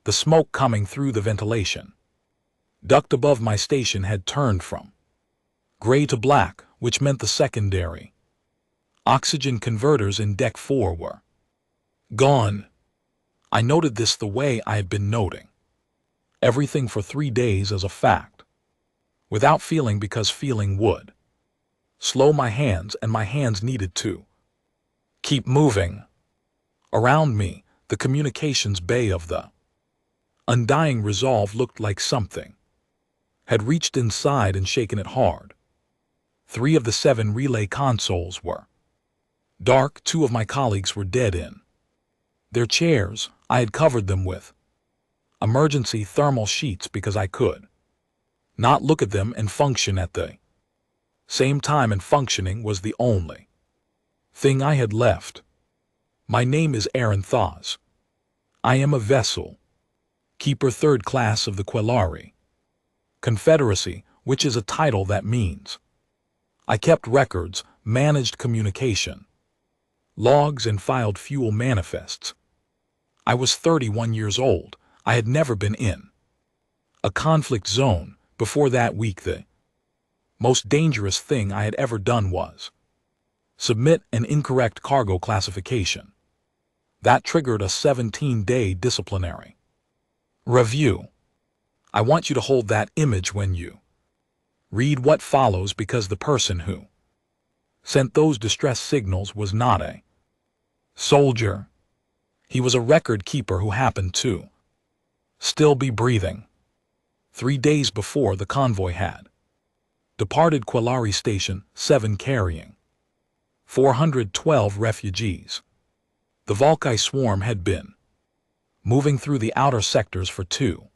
the smoke coming through the ventilation. Duct above my station had turned from gray to black, which meant the secondary oxygen converters in Deck 4 were gone. I noted this the way I had been noting everything for 3 days as a fact, without feeling, because feeling would slow my hands, and my hands needed to keep moving. Around me, the communications bay of the undying resolve looked like something had reached inside and shaken it hard. 3 of the 7 relay consoles were dark. 2 of my colleagues were dead in their chairs. I had covered them with emergency thermal sheets because I could not look at them and function at the same time, and functioning was the only thing I had left. My name is Aaron Thawes. I am a vessel keeper, 3rd class of the Quelari Confederacy, which is a title that means I kept records, managed communication logs, and filed fuel manifests. I was 31 years old. I had never been in a conflict zone before that week. The most dangerous thing I had ever done was submit an incorrect cargo classification. That triggered a 17-day disciplinary review. I want you to hold that image when you read what follows, because the person who sent those distress signals was not a soldier. He was a record keeper who happened to still be breathing. 3 days before, the convoy had departed Quelari Station 7 carrying 412 refugees. The Volkai swarm had been moving through the outer sectors for 2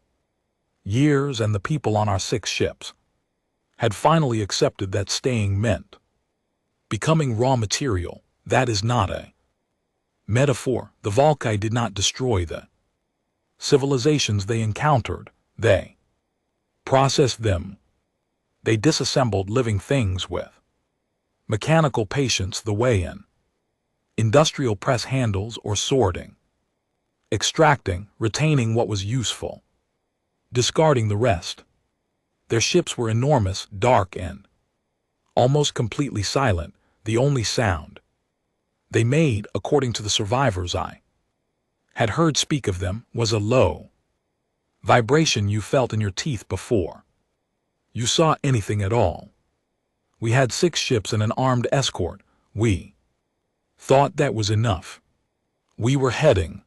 years, and the people on our 6 ships had finally accepted that staying meant becoming raw material. That is not a metaphor. The Volkai did not destroy the civilizations they encountered. They processed them. They disassembled living things with mechanical patience, the way an industrial press handles, or sorting, extracting, retaining what was useful, discarding the rest. Their ships were enormous, dark, and almost completely silent. The only sound they made, according to the survivors I had heard speak of them, was a low vibration you felt in your teeth before you saw anything at all. We had 6 ships and an armed escort. We thought that was enough. We were heading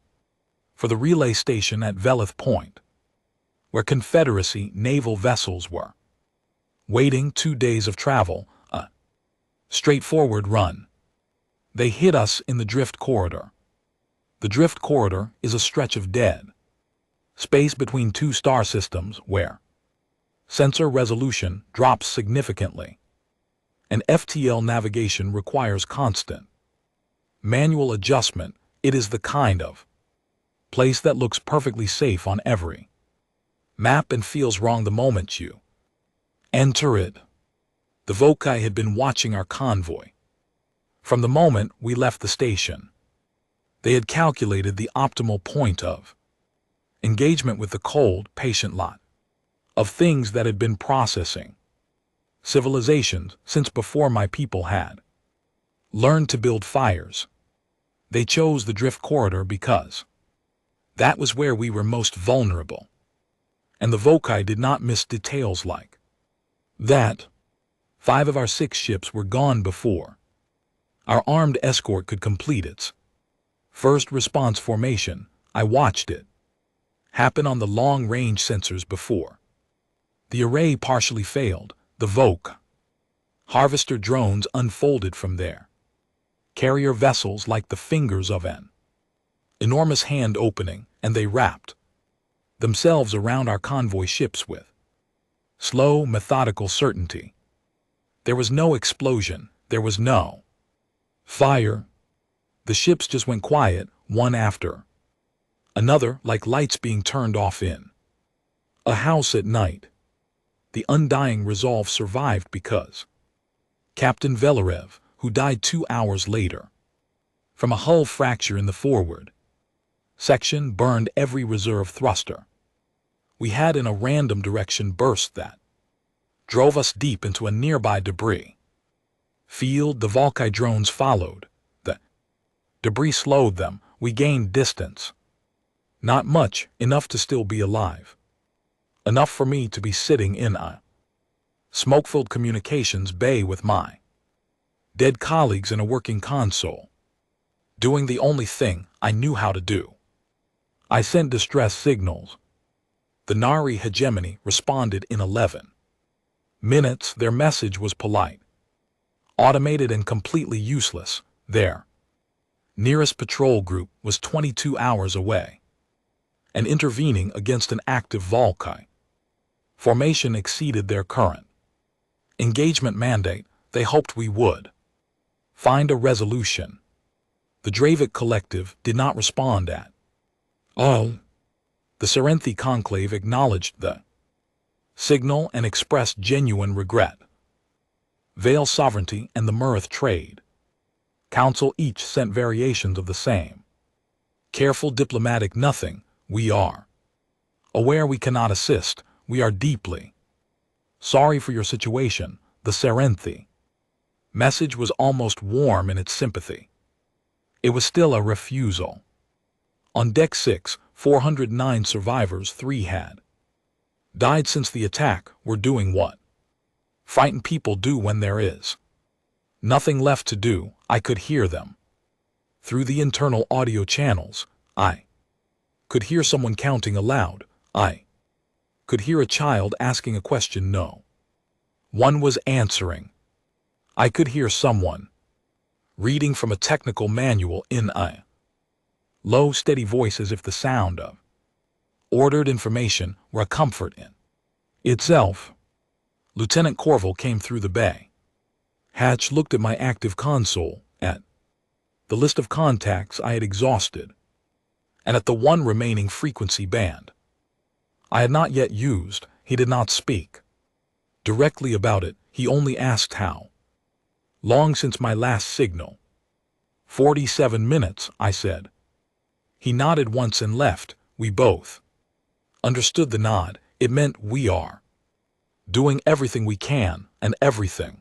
for the relay station at Velith Point, where Confederacy naval vessels were waiting. 2 days of travel, a straightforward run. They hit us in the drift corridor. The drift corridor is a stretch of dead space between 2 star systems where sensor resolution drops significantly, and FTL navigation requires constant manual adjustment. It is the kind of place that looks perfectly safe on every map and feels wrong the moment you enter it. The Volkai had been watching our convoy from the moment we left the station. They had calculated the optimal point of engagement with the cold, patient lot of things that had been processing civilizations since before my people had learned to build fires. They chose the drift corridor because that was where we were most vulnerable, and the Volkai did not miss details like that. 5 of our 6 ships were gone before our armed escort could complete its first response formation. I watched it happen on the long-range sensors before the array partially failed. The Volk harvester drones unfolded from their carrier vessels like the fingers of an enormous hand opening, and they wrapped themselves around our convoy ships with slow, methodical certainty. There was no explosion. There was no fire. The ships just went quiet, one after another, like lights being turned off in a house at night. The undying resolve survived because Captain Velarev, who died 2 hours later from a hull fracture in the forward section burned every reserve thruster. We had in a random direction burst that drove us deep into a nearby debris field. The Valkyrie drones followed. The debris slowed them. We gained distance. Not much, enough to still be alive. Enough for me to be sitting in a smoke-filled communications bay with my dead colleagues in a working console, doing the only thing I knew how to do. I sent distress signals. The Nari hegemony responded in 11 minutes. Their message was polite, automated, and completely useless. Their nearest patrol group was 22 hours away and intervening against an active Valkyrie formation exceeded their current engagement mandate. They hoped we would find a resolution. The Dravik Collective did not respond at all. The Serenthi Conclave acknowledged the signal and expressed genuine regret. Vale Sovereignty and the Murith Trade Council each sent variations of the same careful diplomatic nothing. We are aware we cannot assist. We are deeply sorry for your situation. The Serenthi message was almost warm in its sympathy. It was still a refusal. On Deck 6, 409 survivors, 3 had died since the attack. Were doing what frightened people do when there is nothing left to do. I could hear them. Through the internal audio channels, I could hear someone counting aloud. I could hear a child asking a question no one was answering. I could hear someone reading from a technical manual in a low, steady voice, as if the sound of ordered information were a comfort in itself. Lieutenant Corville came through the bay hatch, looked at my active console, at the list of contacts I had exhausted, and at the one remaining frequency band I had not yet used. He did not speak directly about it. He only asked how long since my last signal. 47 minutes, I said. He nodded once and left. We both understood the nod. It meant we are doing everything we can, and everything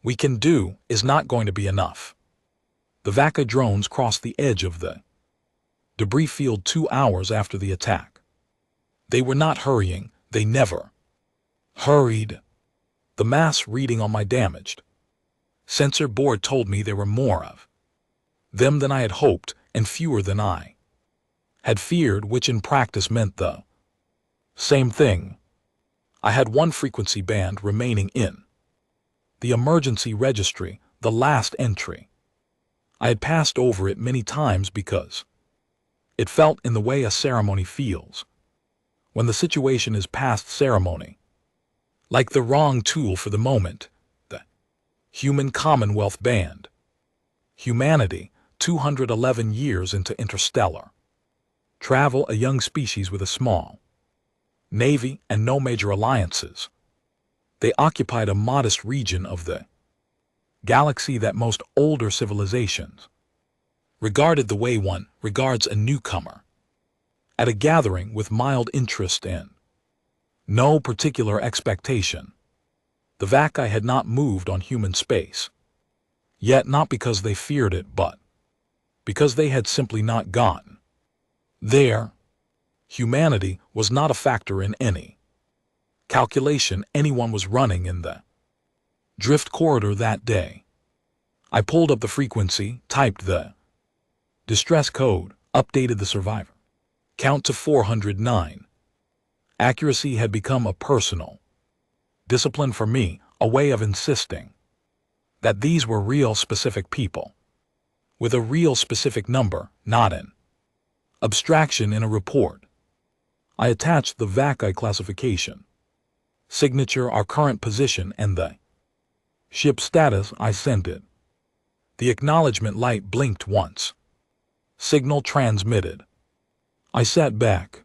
we can do is not going to be enough. The Vaca drones crossed the edge of the debris field 2 hours after the attack. They were not hurrying. They never hurried. The mass reading on my damaged sensor board told me there were more of them than I had hoped, and fewer than I had feared, which in practice meant the same thing. I had one frequency band remaining in the emergency registry, the last entry. I had passed over it many times because it felt in the way a ceremony feels when the situation is past ceremony, like the wrong tool for the moment. The Human Commonwealth Band. Humanity, 211 years into interstellar travel, a young species with a small navy and no major alliances. They occupied a modest region of the galaxy that most older civilizations regarded the way one regards a newcomer at a gathering, with mild interest and no particular expectation. The Vaci had not moved on human space, yet not because they feared it, but because they had simply not gone there. Humanity was not a factor in any calculation anyone was running in the drift corridor that day. I pulled up the frequency, typed the distress code, updated the survivor count to 409. Accuracy had become a personal discipline for me, a way of insisting that these were real specific people with a real specific number, not an abstraction in a report. I attached the Vaci classification signature, our current position, and the ship status. I sent it. The acknowledgement light blinked once. Signal transmitted. I sat back.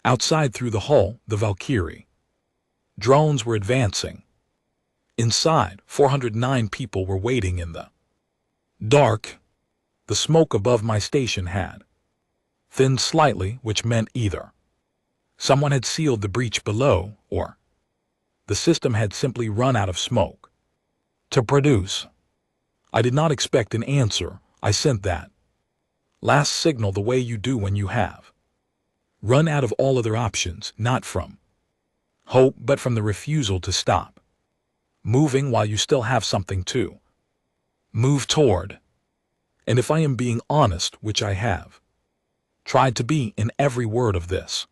Outside, through the hull, the Valkyrie drones were advancing. Inside, 409 people were waiting in the dark. The smoke above my station had thinned slightly, which meant either someone had sealed the breach below, or the system had simply run out of smoke to produce. I did not expect an answer. I sent that last signal the way you do when you have run out of all other options, not from hope but from the refusal to stop moving while you still have something to move toward. And if I am being honest, which I have tried to be in every word of this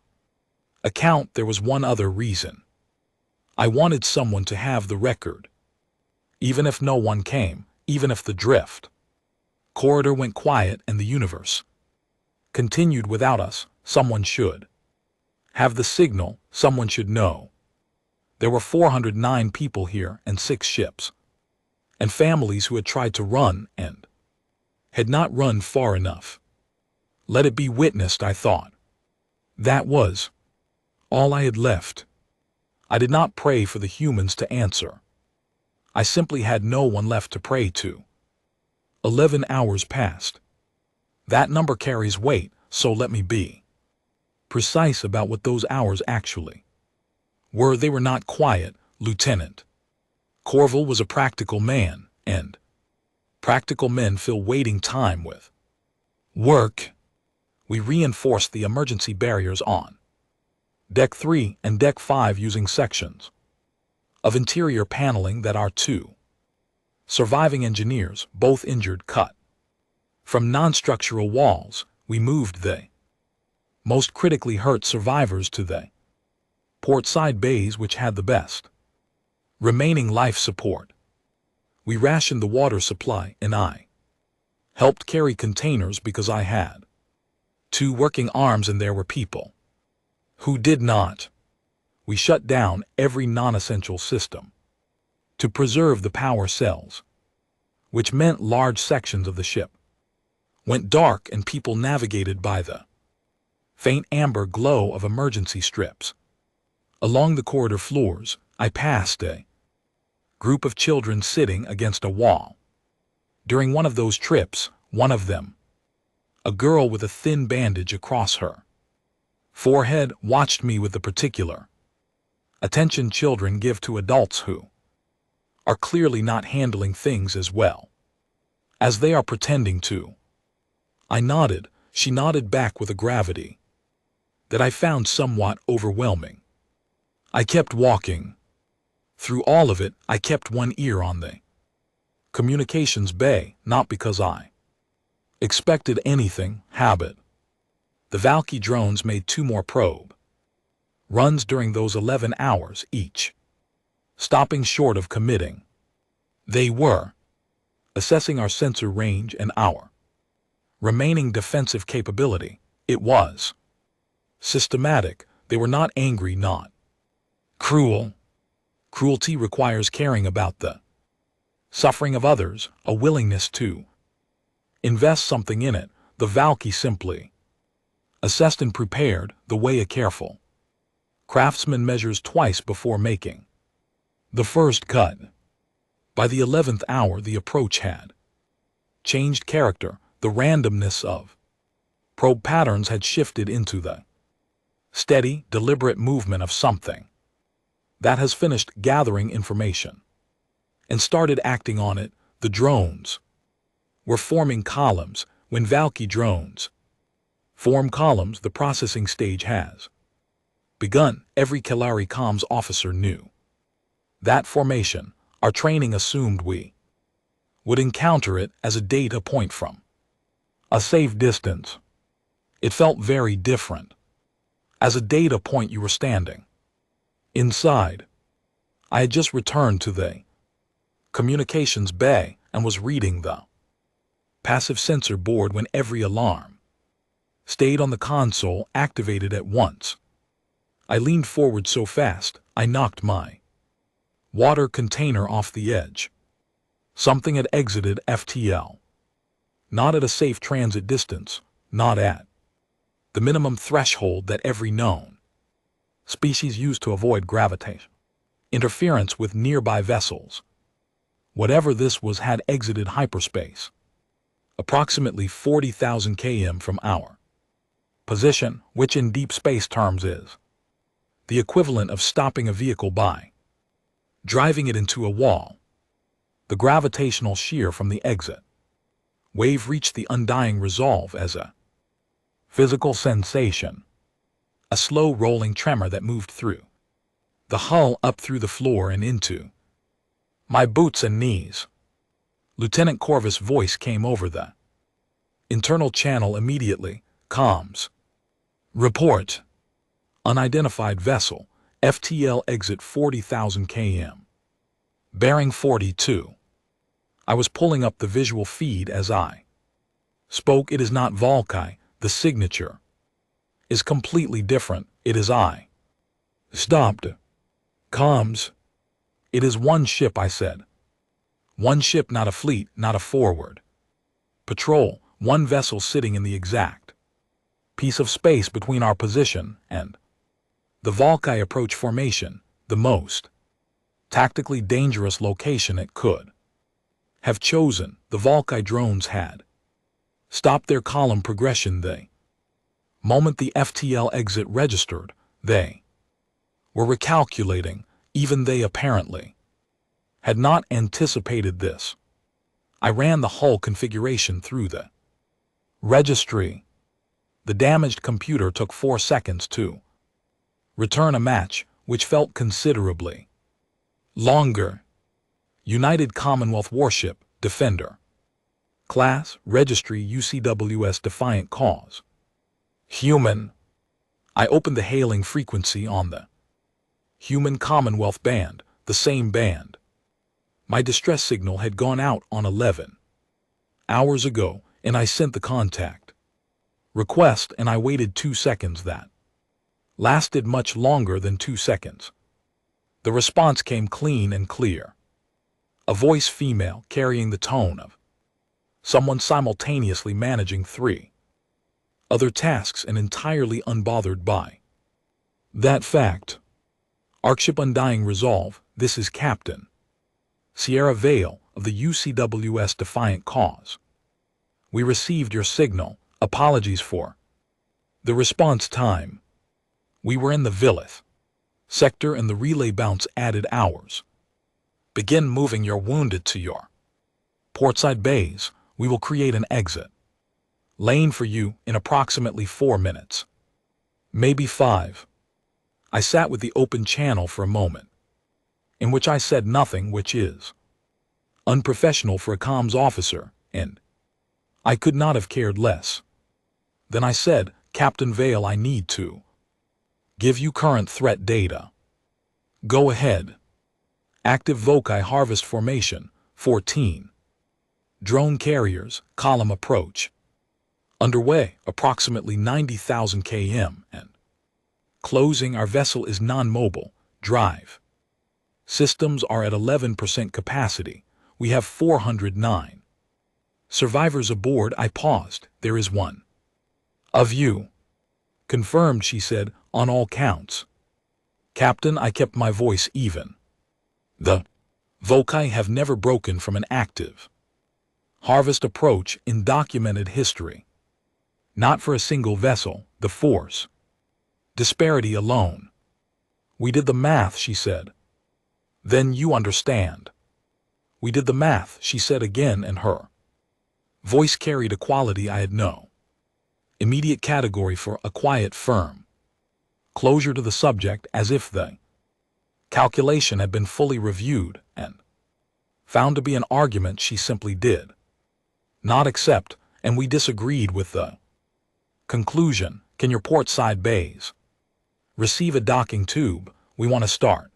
account, there was one other reason. I wanted someone to have the record. Even if no one came, even if the drift corridor went quiet and the universe continued without us, someone should have the signal, someone should know. There were 409 people here and 6 ships, and families who had tried to run and had not run far enough. Let it be witnessed, I thought. That was all I had left. I did not pray for the humans to answer. I simply had no one left to pray to. 11 hours passed. That number carries weight, so let me be precise about what those hours actually were. They were not quiet, Lieutenant. Corville was a practical man, and practical men fill waiting time with work. We reinforced the emergency barriers on Deck 3 and Deck 5 using sections of interior paneling that our 2 surviving engineers, both injured, cut from non-structural walls. We moved the most critically hurt survivors to the port-side bays, which had the best remaining life support. We rationed the water supply, and I helped carry containers because I had 2 working arms and there were people who did not. We shut down every non-essential system to preserve the power cells, which meant large sections of the ship went dark and people navigated by the faint amber glow of emergency strips. Along the corridor floors, I passed a group of children sitting against a wall. During one of those trips, one of them, a girl with a thin bandage across her forehead, watched me with the particular attention children give to adults who are clearly not handling things as well as they are pretending to. I nodded. She nodded back with a gravity that I found somewhat overwhelming. I kept walking. Through all of it, I kept one ear on the communications bay, not because I expected anything, habit. The Valky drones made 2 more probe runs during those 11 hours each, stopping short of committing. They were assessing our sensor range and our remaining defensive capability. It was systematic. They were not angry, not cruel. Cruelty requires caring about the suffering of others, a willingness to invest something in it. The Valky simply assessed and prepared the way a careful craftsman measures twice before making the first cut. By the 11th hour, the approach had changed character. The randomness of probe patterns had shifted into the steady, deliberate movement of something that has finished gathering information and started acting on it. The drones were forming columns. When Valky drones form columns, the processing stage has begun. Every Kalari comms officer knew that formation. Our training assumed we would encounter it as a data point from a safe distance. It felt very different. As a data point, you were standing inside. I had just returned to the communications bay and was reading the passive sensor board when every alarm stayed on the console, activated at once. I leaned forward so fast, I knocked my water container off the edge. Something had exited FTL. Not at a safe transit distance, not at the minimum threshold that every known species used to avoid gravitation interference with nearby vessels. Whatever this was had exited hyperspace, approximately 40,000 km from our Position, which in deep space terms is the equivalent of stopping a vehicle by driving it into a wall. The gravitational shear from the exit wave reached the undying resolve as a physical sensation, a slow rolling tremor that moved through the hull, up through the floor and into my boots and knees. Lieutenant Corvus' voice came over the internal channel immediately. Comms. Report. Unidentified vessel, FTL exit 40,000 km. Bearing 42. I was pulling up the visual feed as I spoke. It is not Volkai. The signature is completely different. It is I. Stopped. Comms. It is one ship, I said. One ship, not a fleet, not a forward patrol. One vessel sitting in the exact piece of space between our position and the Volkai approach formation, the most tactically dangerous location it could have chosen. The Volkai drones had stopped their column progression the moment the FTL exit registered. They were recalculating. Even they apparently had not anticipated this. I ran the hull configuration through the registry. The damaged computer took 4 seconds to return a match, which felt considerably longer. United Commonwealth Warship, Defender. Class, Registry UCWS Defiant Cause. Human. I opened the hailing frequency on the Human Commonwealth band, the same band my distress signal had gone out on 11 hours ago, and I sent the contact request, and I waited 2 seconds. That lasted much longer than 2 seconds. The response came clean and clear. A voice, female, carrying the tone of someone simultaneously managing 3 other tasks and entirely unbothered by that fact. Warship Undying Resolve, this is Captain Sierra Vale of the UCWS Defiant Cause. We received your signal. Apologies for the response time. We were in the Villith sector and the relay bounce added hours. Begin moving your wounded to your portside bays. We will create an exit lane for you in approximately 4 minutes. Maybe 5. I sat with the open channel for a moment, in which I said nothing, which is unprofessional for a comms officer, and I could not have cared less. Then I said, Captain Vale, I need to give you current threat data. Go ahead. Active Volkai harvest formation, 14. Drone carriers, column approach. Underway, approximately 90,000 km, and closing. Our vessel is non-mobile. Drive systems are at 11% capacity. We have 409 survivors aboard. I paused. There is one of you. Confirmed, she said, on all counts. Captain, I kept my voice even. The Volkai have never broken from an active harvest approach in documented history. Not for a single vessel, the force disparity alone. We did the math, she said. Then you understand. We did the math, she said again, and her voice carried a quality I had no immediate category for, a quiet, firm closure to the subject, as if the calculation had been fully reviewed and found to be an argument she simply did not accept, and we disagreed with the conclusion. Can your port side bays receive a docking tube? We want to start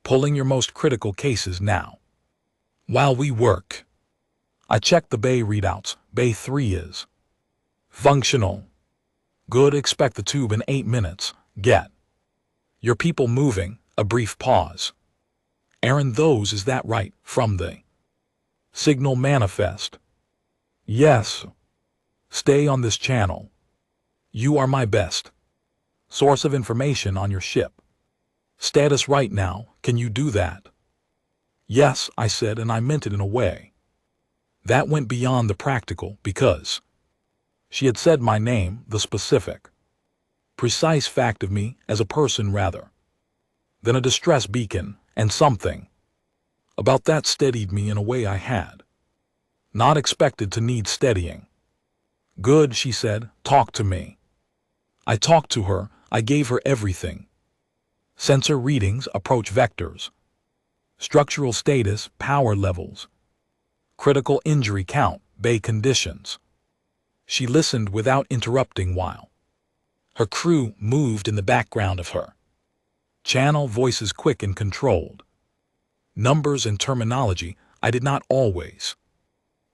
pulling your most critical cases now. While we work, I checked the bay readouts. Bay 3 is functional. Good. Expect the tube in 8 minutes. Get your people moving. A brief pause. Aaron, those, is that right, from the signal manifest? Yes. Stay on this channel. You are my best source of information on your ship. Status right now, can you do that? Yes, I said, and I meant it in a way that went beyond the practical, because She had said my name, the specific, precise fact of me as a person rather than a distress beacon, and something about that steadied me in a way I had not expected to need steadying. Good, she said, talk to me. I talked to her, I gave her everything. Sensor readings, approach vectors, structural status, power levels, critical injury count, Bay conditions. She listened without interrupting while her crew moved in the background of her. Channel voices quick and controlled. Numbers and terminology I did not always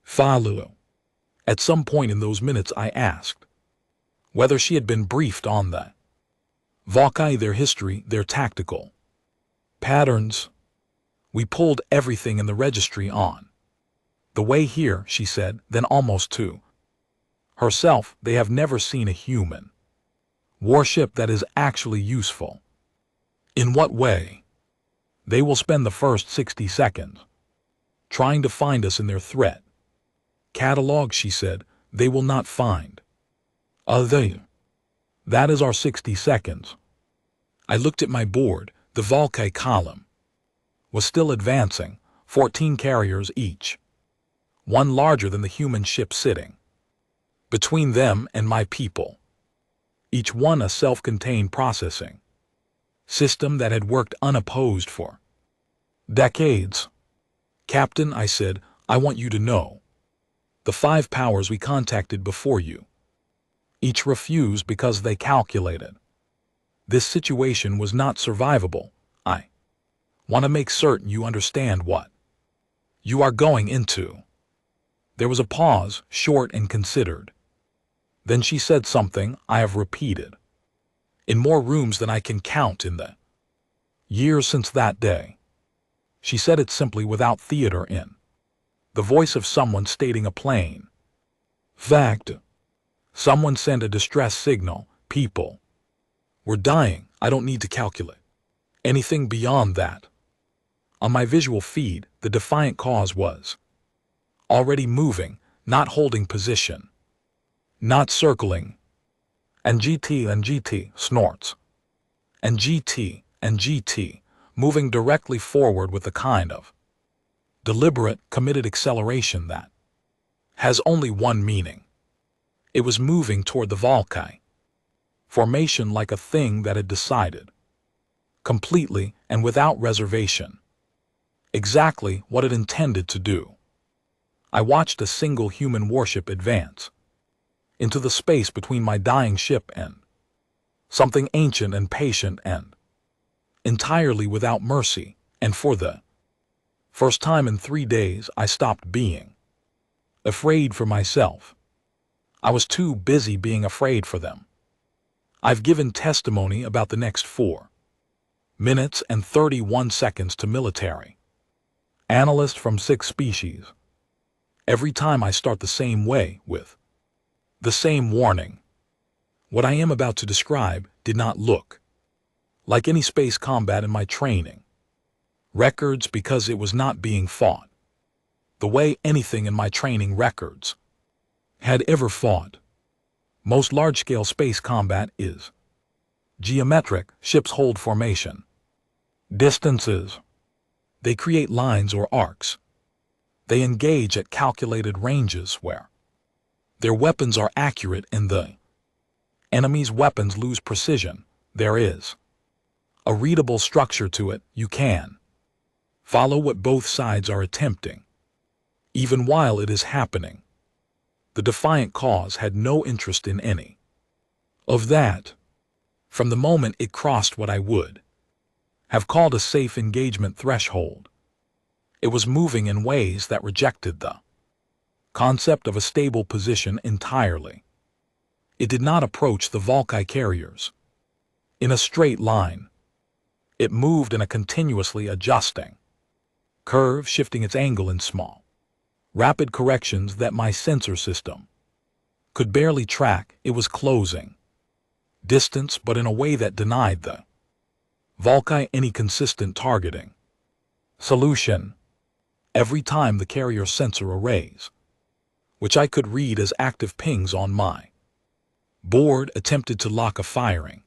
follow. At some point in those minutes I asked whether she had been briefed on the Valkyrie, their history, their tactical patterns. We pulled everything in the registry on the way here, she said, then almost to herself, they have never seen a human warship that is actually useful. In what way? They will spend the first 60 seconds trying to find us in their threat catalog, she said. They will not find they. That is our 60 seconds. I looked at my board. The Valkyrie column was still advancing, 14 carriers each, one larger than the human ship sitting between them and my people. Each one a self-contained processing system that had worked unopposed for decades. Captain, I said, I want you to know the 5 powers we contacted before you each refused because they calculated this situation was not survivable. I want to make certain you understand what you are going into. There was a pause, short and considered. Then she said something I have repeated in more rooms than I can count in the years since that day. She said it simply without theater in the voice of someone stating a plain fact. Someone sent a distress signal. People were dying. I don't need to calculate anything beyond that. On my visual feed, the defiant cause was already moving, not holding position, not circling. And GT snorts. And GT moving directly forward with a kind of deliberate, committed acceleration that has only one meaning. It was moving toward the Valkyrie formation like a thing that had decided completely and without reservation exactly what it intended to do. I watched a single human warship advance into the space between my dying ship and something ancient and patient and entirely without mercy, and for the first time in 3 days I stopped being afraid for myself. I was too busy being afraid for them. I've given testimony about the next 4 minutes and 31 seconds to military analysts from 6 species. Every time I start the same way, with the same warning. What I am about to describe did not look like any space combat in my training records because it was not being fought the way anything in my training records had ever fought. Most large-scale space combat is geometric. Ships hold formation distances. They create lines or arcs. They engage at calculated ranges where their weapons are accurate and the enemy's weapons lose precision. There is a readable structure to it. You can follow what both sides are attempting, even while it is happening. The defiant cause had no interest in any of that. From the moment it crossed what I would have called a safe engagement threshold, it was moving in ways that rejected the concept of a stable position entirely. It did not approach the Valkyrie carriers in a straight line. It moved in a continuously adjusting curve, shifting its angle in small, rapid corrections that my sensor system could barely track. It was closing distance, but in a way that denied the Valkyrie any consistent targeting solution. Every time the carrier sensor arrays which I could read as active pings on my board attempted to lock a firing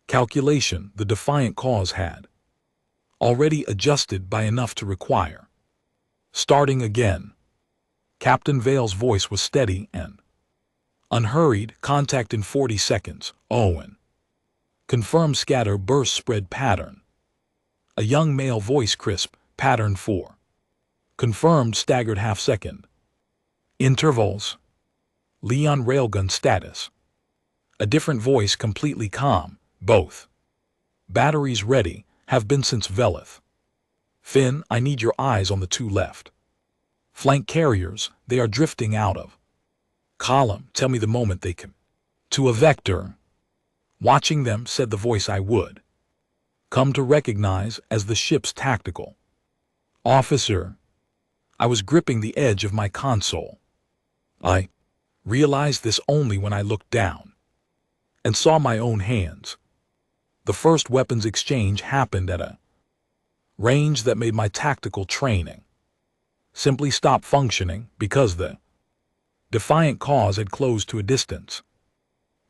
calculation the defiant cause had already adjusted by enough to require starting again. Captain Vale's voice was steady and unhurried. Contact in 40 seconds. Owen. Confirm scatter burst spread pattern. A young male voice crisp. Pattern 4. Confirmed staggered half-second. Intervals. Leon railgun status. A different voice completely calm. Both. Batteries ready. Have been since Velith. Finn, I need your eyes on the two left flank carriers. They are drifting out of column. Tell me the moment they can. To a vector. Watching them, said the voice I would come to recognize as the ship's tactical officer. I was gripping the edge of my console. I realized this only when I looked down and saw my own hands. The first weapons exchange happened at a range that made my tactical training simply stop functioning because the defiant cause had closed to a distance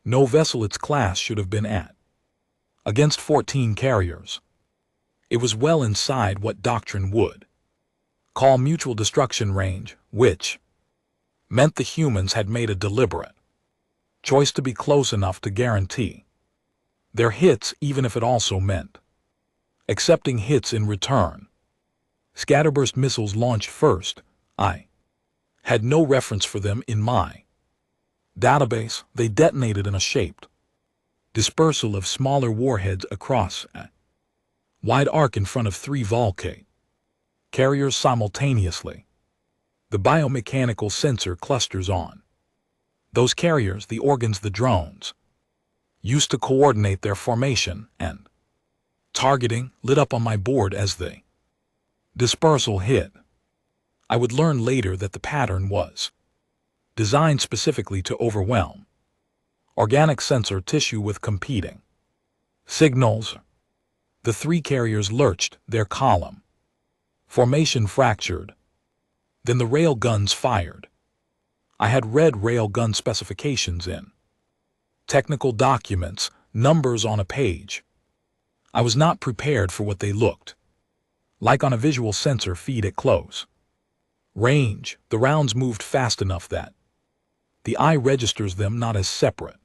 no vessel its class should have been at. Against 14 carriers. It was well inside what doctrine would call mutual destruction range, which meant the humans had made a deliberate choice to be close enough to guarantee their hits, even if it also meant accepting hits in return. Scatterburst missiles launched first. I had no reference for them in my database. They detonated in a shaped dispersal of smaller warheads across a wide arc in front of 3 Volcate carriers simultaneously. The biomechanical sensor clusters on those carriers, the organs the drones used to coordinate their formation and targeting, lit up on my board as the dispersal hit. I would learn later that the pattern was designed specifically to overwhelm organic sensor tissue with competing signals. The 3 carriers lurched, their column formation fractured. Then the rail guns fired. I had read rail gun specifications in technical documents, numbers on a page. I was not prepared for what they looked like on a visual sensor feed at close range. The rounds moved fast enough that the eye registers them not as separate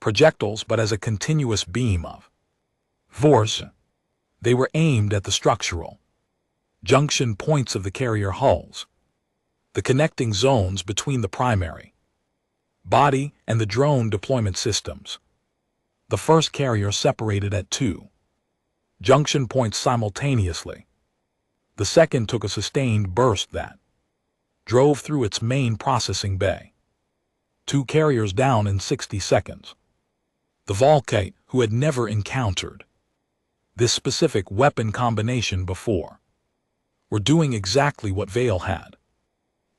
projectiles but as a continuous beam of force. They were aimed at the structural junction points of the carrier hulls, the connecting zones between the primary body and the drone deployment systems. The first carrier separated at 2 junction points simultaneously. The second took a sustained burst that drove through its main processing bay. 2 carriers down in 60 seconds. The Volcate, who had never encountered this specific weapon combination before, were doing exactly what Vale had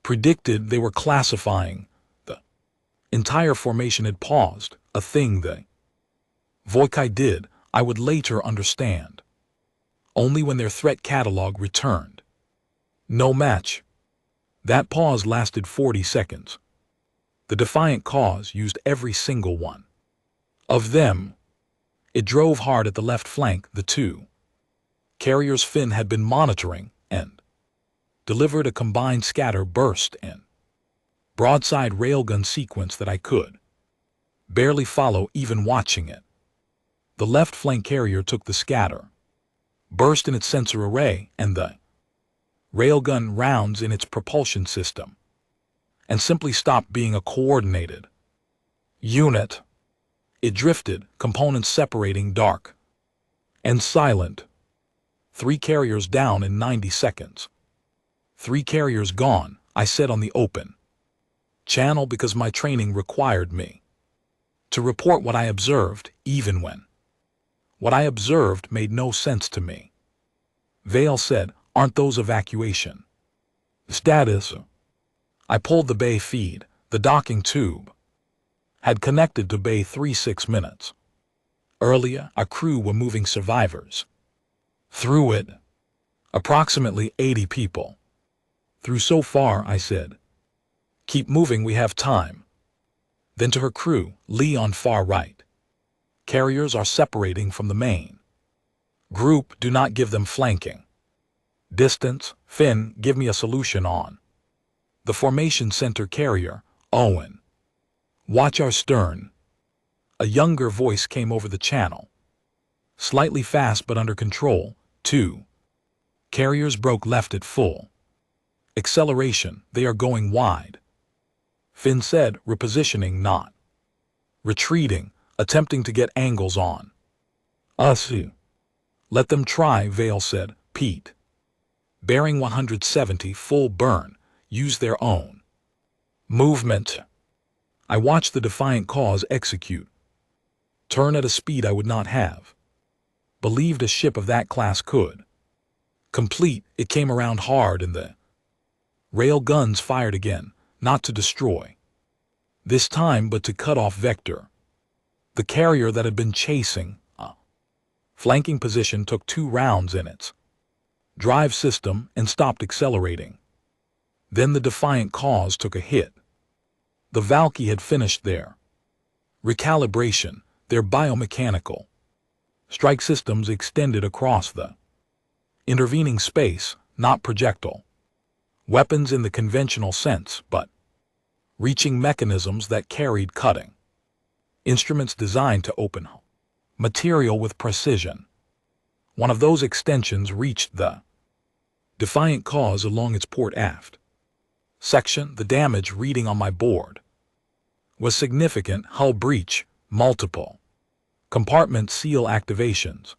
predicted. They were classifying. The entire formation had paused, a thing the Volcate did, I would later understand, only when their threat catalog returned. No match. That pause lasted 40 seconds. The defiant cause used every single one of them. It drove hard at the left flank. The 2 carriers Finn had been monitoring and delivered a combined scatter burst and broadside railgun sequence that I could barely follow even watching it. The left flank carrier took the scatter burst in its sensor array and the railgun rounds in its propulsion system and simply stopped being a coordinated unit. It drifted, components separating, dark and silent. 3 carriers down in 90 seconds. 3 carriers gone, I said on the open channel because my training required me to report what I observed, even when what I observed made no sense to me. Vale said, aren't those evacuation status? I pulled the bay feed. The docking tube had connected to bay 3 6 minutes earlier. Our crew were moving survivors through it. Approximately 80 people through so far, I said. Keep moving, we have time. Then to her crew, Lee on far right. Carriers are separating from the main. Group, do not give them flanking. Distance, Finn, give me a solution on. The formation center carrier, Owen. Watch our stern. A younger voice came over the channel. Slightly fast but under control, 2. Carriers broke left at full. Acceleration, they are going wide. Finn said, repositioning not. Retreating, attempting to get angles on. Us. Let them try, Vale said, Pete. Bearing 170 full burn, use their own. Movement. I watched the defiant cause execute. Turn at a speed I would not have. Believed a ship of that class could. Complete, it came around hard and the rail guns fired again, not to destroy. This time but to cut off vector. The carrier that had been chasing a flanking position took 2 rounds in its drive system and stopped accelerating. Then the defiant cause took a hit. The Valky had finished their recalibration, their biomechanical strike systems extended across the intervening space, not projectile weapons in the conventional sense, but reaching mechanisms that carried cutting instruments designed to open material with precision. One of those extensions reached the defiant cause along its port aft section. The damage reading on my board was significant. Hull breach, multiple compartment seal activations.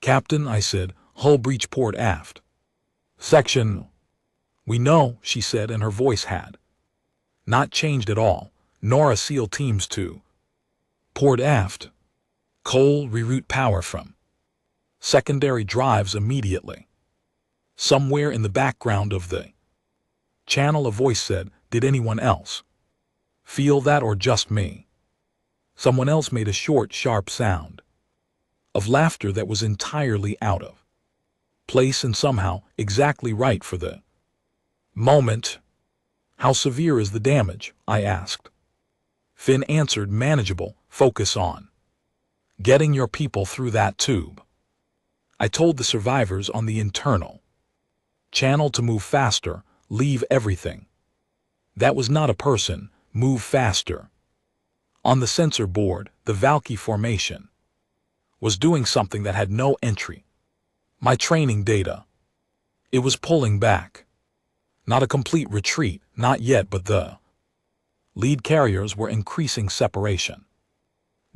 Captain, I said, hull breach port aft section. We know, she said, and her voice had not changed at all. Nora SEAL teams to port aft. Cole, reroute power from secondary drives immediately. Somewhere in the background of the channel a voice said, did anyone else feel that or just me? Someone else made a short, sharp sound of laughter that was entirely out of place and somehow exactly right for the moment. How severe is the damage? I asked. Finn answered, manageable, focus on getting your people through that tube. I told the survivors on the internal channel to move faster, leave everything. That was not a person, move faster. On the sensor board, the Valky formation was doing something that had no entry. My training data. It was pulling back. Not a complete retreat, not yet, but the lead carriers were increasing separation.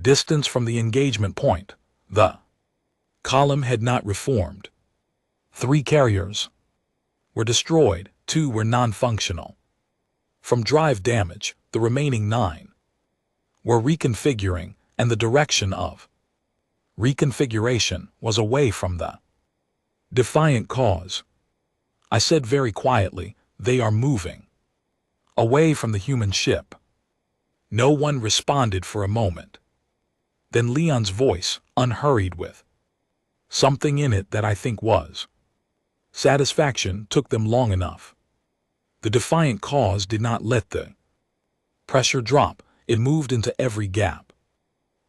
Distance from the engagement point. The column had not reformed. 3 carriers were destroyed, 2 were non-functional. From drive damage, the remaining 9 were reconfiguring, and the direction of reconfiguration was away from the defiant cause. I said very quietly, they are moving away from the human ship. No one responded for a moment. Then Leon's voice, unhurried with something in it that I think was satisfaction, took them long enough. The defiant cause did not let the pressure drop. It moved into every gap.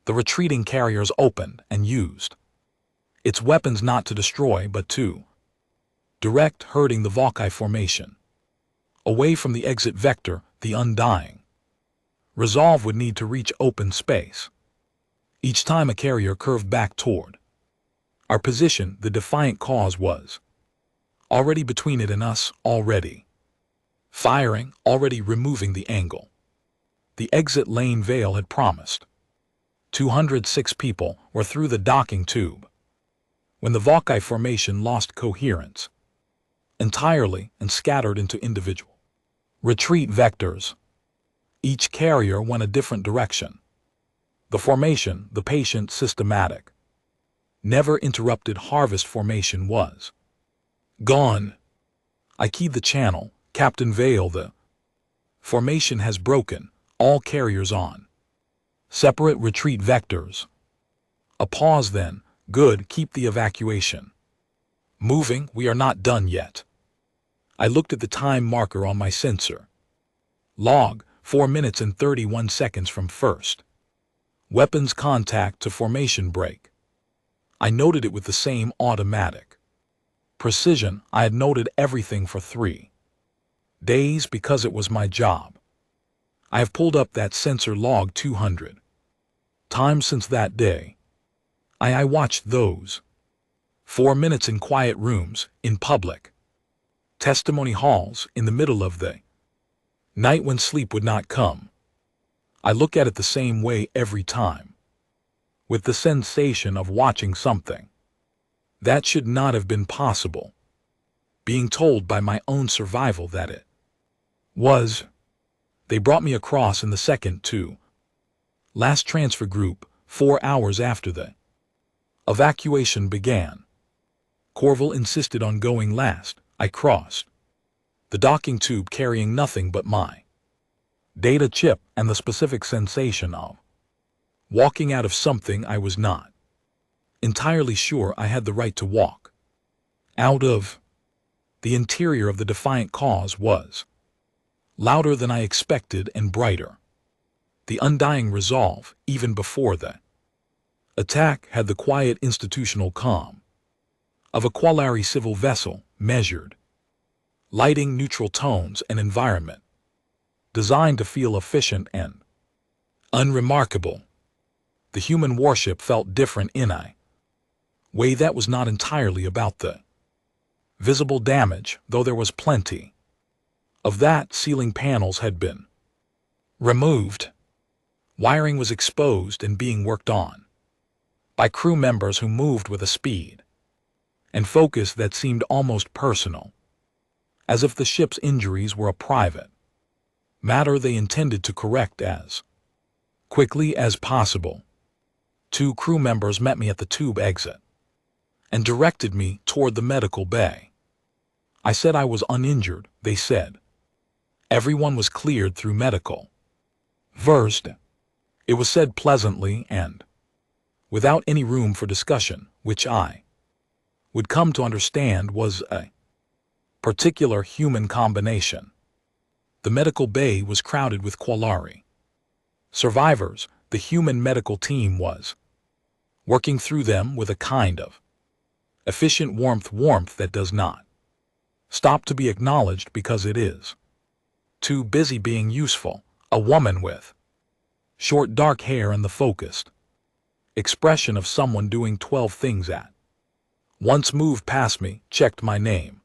The retreating carriers opened and used its weapons not to destroy but to direct, hurting the Valky formation away from the exit vector. The undying resolve would need to reach open space. Each time a carrier curved back toward our position, the defiant cause was already between it and us, already firing, already removing the angle. The exit lane Vale had promised. 206 people were through the docking tube when the Valky formation lost coherence entirely and scattered into individual retreat vectors. Each carrier went a different direction. The formation, the patient, systematic, never interrupted harvest formation was gone. I keyed the channel, Captain Vale, the formation has broken, all carriers on separate retreat vectors. A pause then, good, keep the evacuation moving, we are not done yet. I looked at the time marker on my sensor. Log, 4 minutes and 31 seconds from first weapons contact to formation break. I noted it with the same automatic precision. I had noted everything for 3 days because it was my job. I have pulled up that sensor log 200 times since that day. I watched those 4 minutes in quiet rooms, in public testimony halls, in the middle of the night when sleep would not come. I look at it the same way every time, with the sensation of watching something that should not have been possible, being told by my own survival that it was. They brought me across in the second to last transfer group 4 hours after the evacuation began. Corville insisted on going last. I crossed the docking tube carrying nothing but my data chip and the specific sensation of walking out of something I was not entirely sure I had the right to walk out of. The interior of the defiant cause was louder than I expected and brighter. The undying resolve, even before the attack, had the quiet institutional calm of a Qualari civil vessel, measured lighting, neutral tones, and environment designed to feel efficient and unremarkable. The human warship felt different in a way that was not entirely about the visible damage, though there was plenty of that. Ceiling panels had been removed. Wiring was exposed and being worked on by crew members who moved with a speed and focus that seemed almost personal, as if the ship's injuries were a private matter they intended to correct as quickly as possible. 2 crew members met me at the tube exit and directed me toward the medical bay. I said I was uninjured. They said everyone was cleared through medical first. It was said pleasantly and without any room for discussion, which I would come to understand was a particular human combination. The medical bay was crowded with Qualari survivors. The human medical team was working through them with a kind of efficient warmth that does not stop to be acknowledged because it is too busy being useful. A woman with short dark hair and the focused expression of someone doing 12 things at once moved past me, checked my name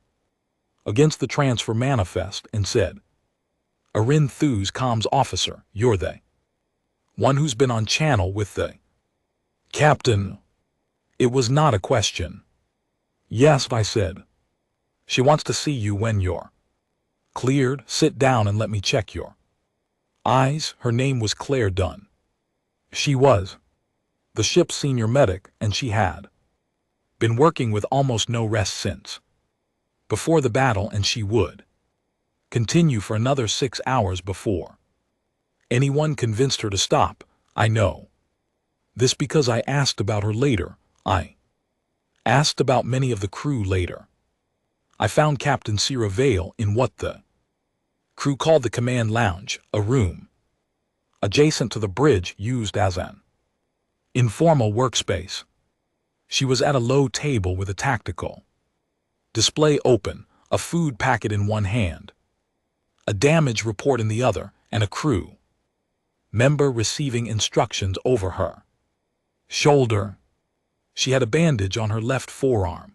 against the transfer manifest, and said, "Arin Thew's comms officer, you're the one who's been on channel with the captain." It was not a question. "Yes," I said. "She wants to see you when you're cleared. Sit down and let me check your eyes." Her name was Claire Dunn. She was the ship's senior medic, and she had been working with almost no rest since before the battle, and she would continue for another 6 hours before anyone convinced her to stop. I know this because I asked about her later. I asked about many of the crew later. I found Captain Sierra Vale in what the crew called the command lounge, a room adjacent to the bridge used as an informal workspace. She was at a low table with a tactical display open, a food packet in one hand, a damage report in the other, and a crew member receiving instructions over her shoulder. She had a bandage on her left forearm,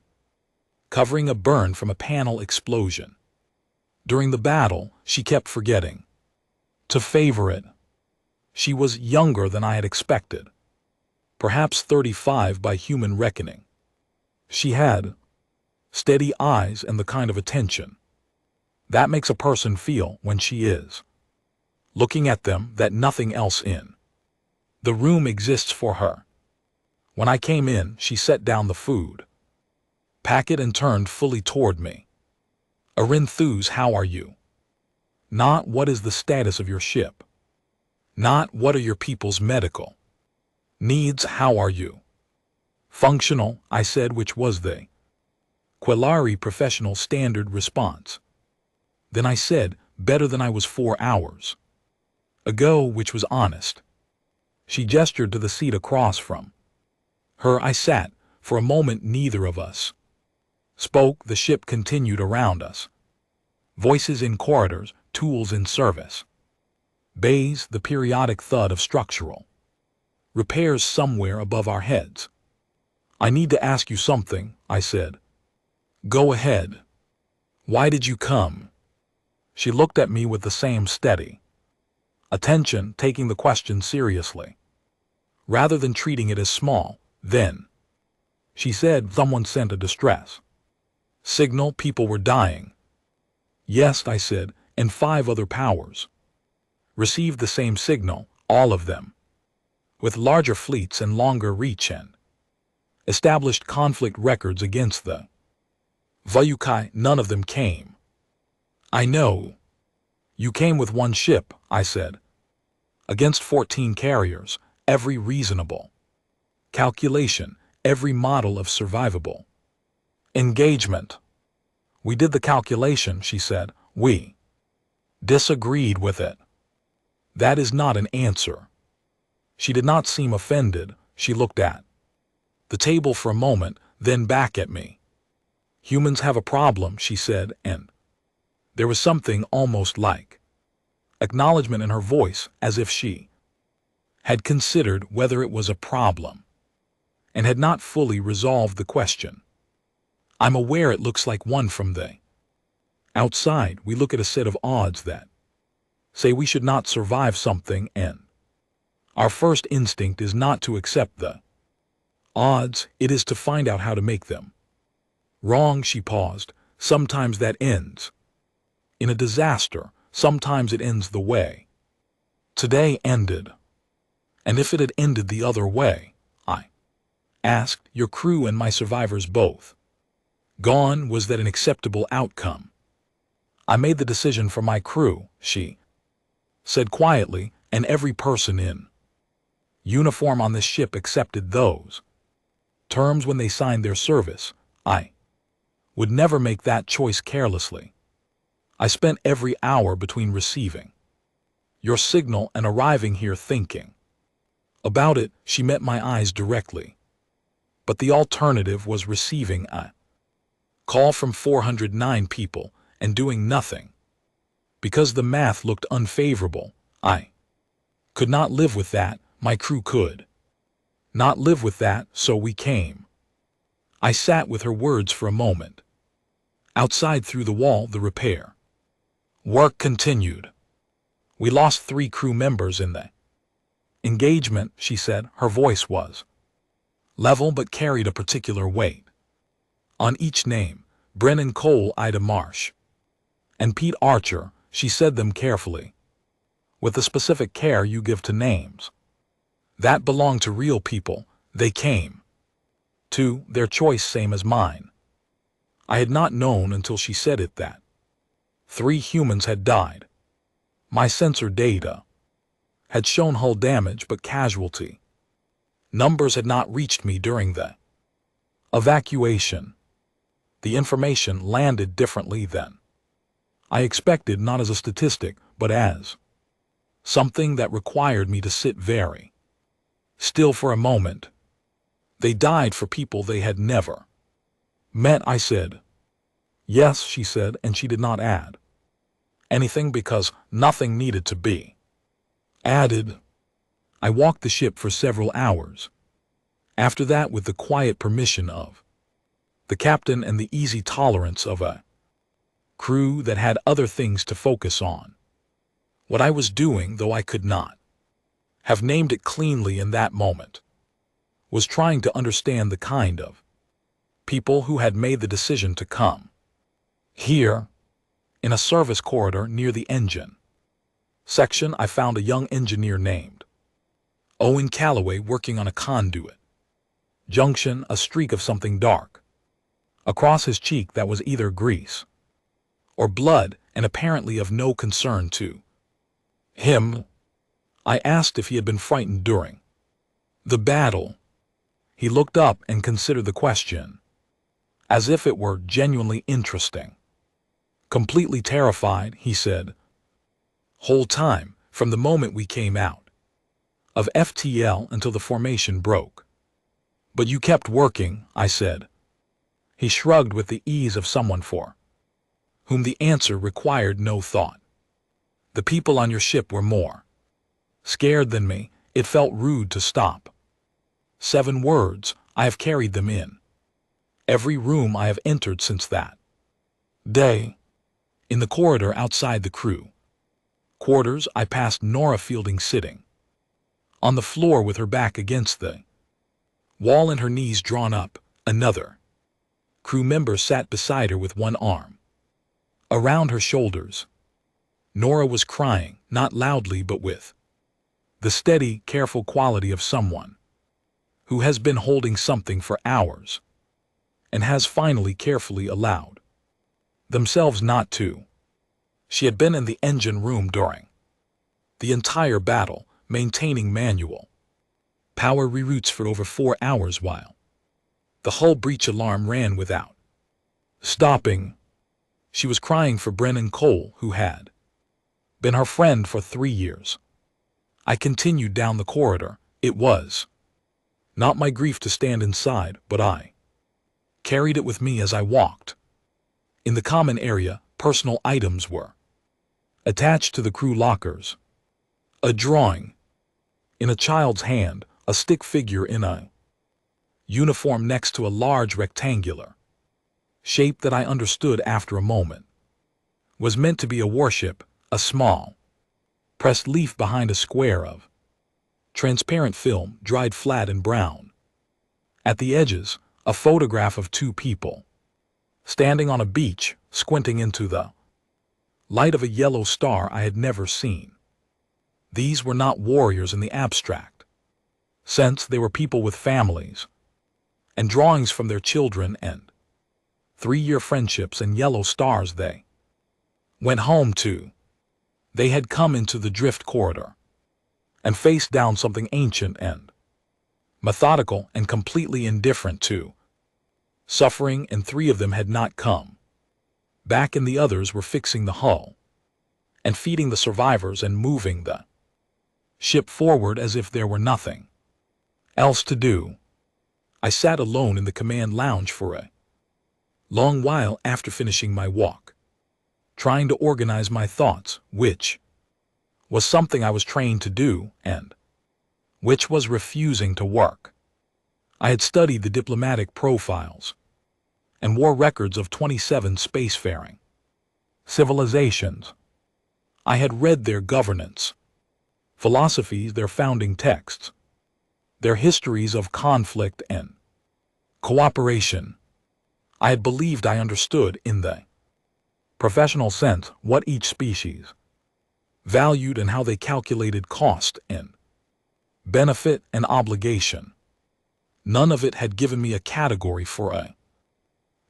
covering a burn from a panel explosion. During the battle, she kept forgetting to favor it. She was younger than I had expected, perhaps 35 by human reckoning. She had steady eyes and the kind of attention that makes a person feel when she is looking at them that nothing else in the room exists for her. When I came in, she set down the food packet and turned fully toward me. "Arin Thews, how are you?" Not what is the status of your ship. Not what are your people's medical needs. How are you? Functional, I said, which was the Qualari professional standard response. Then I said, better than I was 4 hours ago, which was honest. She gestured to the seat across from her. I sat. For a moment neither of us spoke. The ship continued around us. Voices in corridors, tools in service bays, the periodic thud of structural repairs somewhere above our heads. I need to ask you something, I said. Go ahead. Why did you come? She looked at me with the same steady attention, taking the question seriously, rather than treating it as small. Then she said, someone sent a distress signal. People were dying. Yes, I said, and 5 other powers received the same signal, all of them with larger fleets and longer reach and established conflict records against the Vayukai. None of them came. I know. You came with 1 ship, I said, against 14 carriers, every reasonable calculation, every model of survivable engagement. We did the calculation, she said. We disagreed with it. That is not an answer. She did not seem offended. She looked at the table for a moment, then back at me. Humans have a problem, she said, and there was something almost like acknowledgement in her voice, as if she had considered whether it was a problem and had not fully resolved the question. I'm aware it looks like one from the outside. We look at a set of odds that say we should not survive something, and our first instinct is not to accept the odds, it is to find out how to make them wrong. She paused. Sometimes that ends in a disaster. Sometimes it ends the way today ended. And if it had ended the other way, I asked, your crew and my survivors both gone, was that an acceptable outcome? I made the decision for my crew, she said quietly, and every person in uniform on this ship accepted those terms when they signed their service. I would never make that choice carelessly. I spent every hour between receiving your signal and arriving here thinking about it. She met my eyes directly. But the alternative was receiving a call from 409 people and doing nothing. Because the math looked unfavorable, I could not live with that. My crew could not live with that, so we came. I sat with her words for a moment. Outside, through the wall, the repair work continued. We lost 3 crew members in the engagement, she said. Her voice was level but carried a particular weight. On each name, Brennan Cole, Ida Marsh, and Pete Archer, she said them carefully, with the specific care you give to names that belong to real people. They came to their choice, same as mine. I had not known until she said it that 3 humans had died. My sensor data had shown hull damage, but casualty numbers had not reached me during the evacuation. The information landed differently than I expected, not as a statistic, but as something that required me to sit very still for a moment. They died for people they had never met, I said. Yes, she said, and she did not add anything because nothing needed to be added. I walked the ship for several hours. After that, with the quiet permission of the captain and the easy tolerance of a crew that had other things to focus on. What I was doing, though I could not have named it cleanly in that moment, was trying to understand the kind of people who had made the decision to come here. In a service corridor near the engine section, I found a young engineer named Owen Calloway working on a conduit junction, a streak of something dark across his cheek that was either grease or blood, and apparently of no concern to him. I asked if he had been frightened during the battle. He looked up and considered the question as if it were genuinely interesting. Completely terrified, he said, Whole time, from the moment we came out of FTL until the formation broke. But you kept working, I said. He shrugged with the ease of someone for whom the answer required no thought. The people on your ship were more scared than me. It felt rude to stop. 7 words, I have carried them in every room I have entered since that day. In the corridor outside the crew quarters, I passed Nora Fielding sitting on the floor with her back against the wall and her knees drawn up. Another crew member sat beside her with one arm around her shoulders. Nora was crying, not loudly but with the steady, careful quality of someone who has been holding something for hours and has finally carefully allowed themselves not to. She had been in the engine room during the entire battle, maintaining manual power reroutes for over 4 hours while the hull breach alarm ran without stopping. She was crying for Brennan Cole, who had been her friend for 3 years. I continued down the corridor. It was not my grief to stand inside, but I carried it with me as I walked. In the common area, personal items were attached to the crew lockers. A drawing in a child's hand, a stick figure in a uniform next to a large rectangular shape that I understood after a moment was meant to be a warship, a small pressed leaf behind a square of transparent film, dried flat and brown. At the edges, a photograph of 2 people standing on a beach, squinting into the light of a yellow star I had never seen. These were not warriors in the abstract sense. They were people with families and drawings from their children and 3-year friendships and yellow stars they went home to. They had come into the drift corridor and faced down something ancient and methodical and completely indifferent to suffering, and 3 of them had not come back, and the others were fixing the hull and feeding the survivors and moving the ship forward as if there were nothing else to do. I sat alone in the command lounge for a long while after finishing my walk, trying to organize my thoughts, which was something I was trained to do and which was refusing to work. I had studied the diplomatic profiles and war records of 27 spacefaring civilizations. I had read their governance philosophies, their founding texts, their histories of conflict and cooperation. I had believed I understood, in the professional sense, what each species valued and how they calculated cost and benefit and obligation. None of it had given me a category for a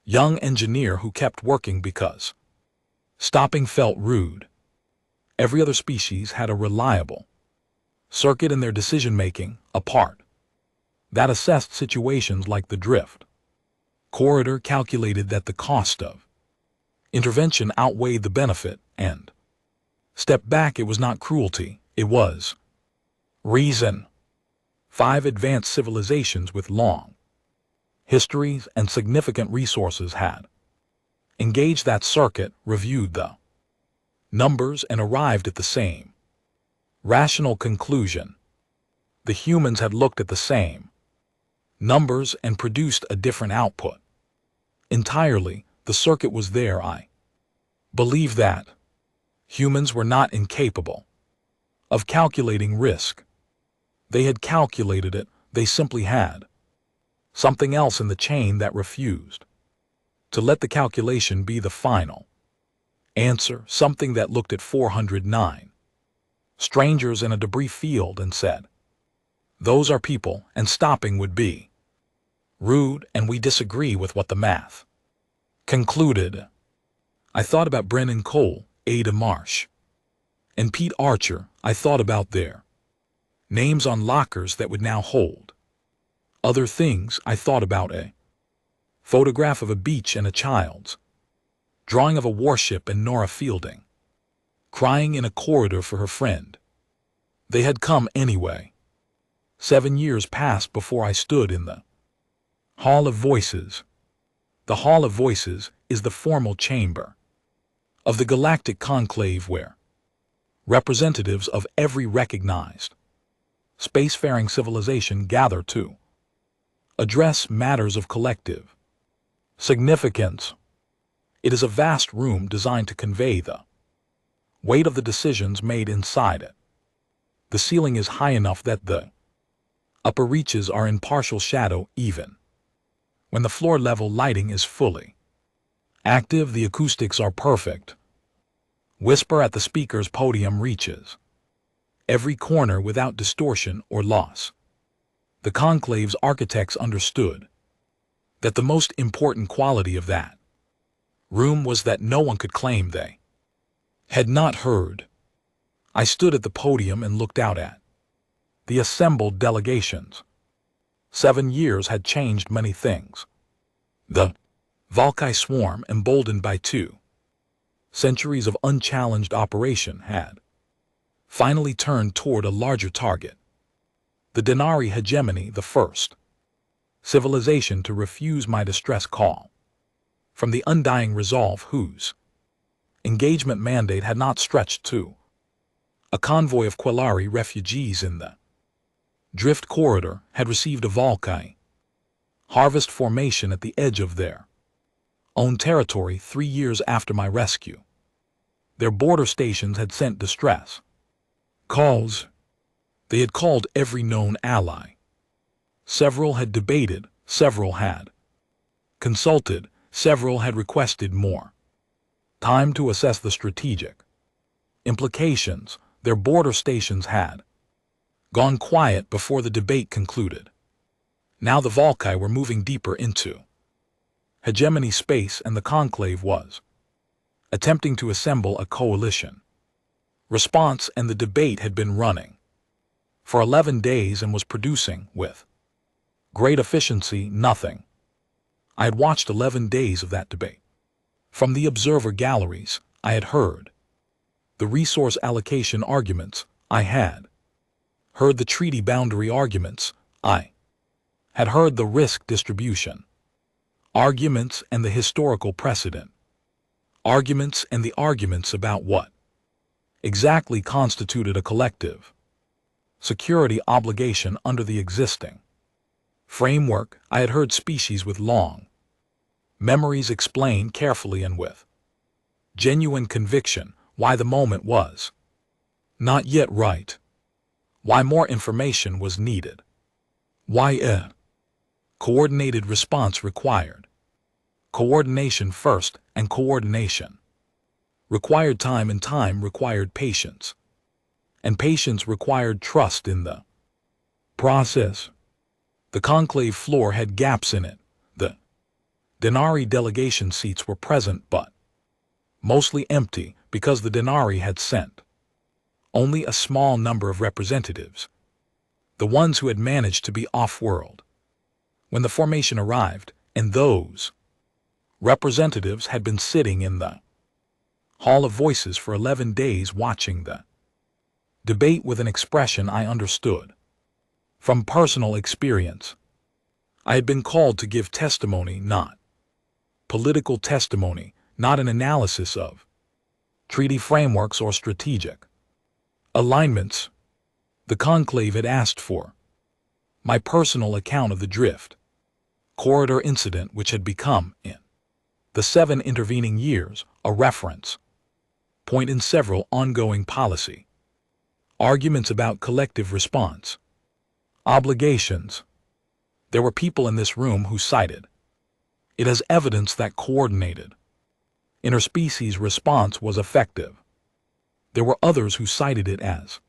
young engineer who kept working because stopping felt rude. Every other species had a reliable circuit in their decision-making, a part that assessed situations like the drift corridor, calculated that the cost of intervention outweighed the benefit, and stepped back. It was not cruelty, it was reason. 5 advanced civilizations with long histories and significant resources had engaged that circuit, reviewed the numbers, and arrived at the same rational conclusion. The humans had looked at the same numbers and produced a different output entirely. The circuit was there. I believe that humans were not incapable of calculating risk. They had calculated it, they simply had something else in the chain that refused to let the calculation be the final answer, something that looked at 409 strangers in a debris field and said, "Those are people, and stopping would be rude, and we disagree with what the math concluded." I thought about Brennan Cole, Ada Marsh, and Pete Archer. I thought about their names on lockers that would now hold other things. I thought about a photograph of a beach and a child's drawing of a warship and Nora Fielding crying in a corridor for her friend. They had come anyway. 7 years passed before I stood in the Hall of Voices. The Hall of Voices is the formal chamber of the galactic conclave where representatives of every recognized spacefaring civilization gather to address matters of collective significance. It is a vast room designed to convey the weight of the decisions made inside it. The ceiling is high enough that the upper reaches are in partial shadow even when the floor-level lighting is fully active. The acoustics are perfect. Whisper at the speaker's podium reaches every corner without distortion or loss. The conclave's architects understood that the most important quality of that room was that no one could claim they had not heard. I stood at the podium and looked out at the assembled delegations. 7 years had changed many things. The Volkai swarm, emboldened by 2 centuries of unchallenged operation, had finally turned toward a larger target. The Denari hegemony, the first civilization to refuse my distress call, from the undying resolve whose engagement mandate had not stretched to a convoy of Quelari refugees in the drift corridor, had received a Volkai harvest formation at the edge of their own territory 3 years after my rescue. Their border stations had sent distress calls. They had called every known ally. Several had debated, several had consulted, several had requested more time to assess the strategic implications. Their border stations had gone quiet before the debate concluded. Now the Volkai were moving deeper into hegemony space, and the conclave was attempting to assemble a coalition response, and the debate had been running for 11 days and was producing, with great efficiency, nothing. I had watched 11 days of that debate. From the observer galleries, I had heard the resource allocation arguments. I had heard the treaty boundary arguments. I had heard the risk distribution arguments and the historical precedent arguments and the arguments about what exactly constituted a collective security obligation under the existing framework. I had heard species with long memories explain carefully and with genuine conviction why the moment was not yet right, why more information was needed, why a coordinated response required coordination first, and coordination required time, and time required patience, and patience required trust in the process. The conclave floor had gaps in it. The Denari delegation seats were present but mostly empty because the Denari had sent only a small number of representatives, the ones who had managed to be off-world when the formation arrived, and those representatives had been sitting in the Hall of Voices for 11 days watching the debate with an expression I understood from personal experience. I had been called to give testimony, not political testimony, not an analysis of treaty frameworks or strategic alignments. The conclave had asked for my personal account of the drift corridor incident, which had become, in the 7 intervening years, a reference point in several ongoing policy arguments about collective response obligations. There were people in this room who cited it as evidence that coordinated interspecies response was effective. There were others who cited it as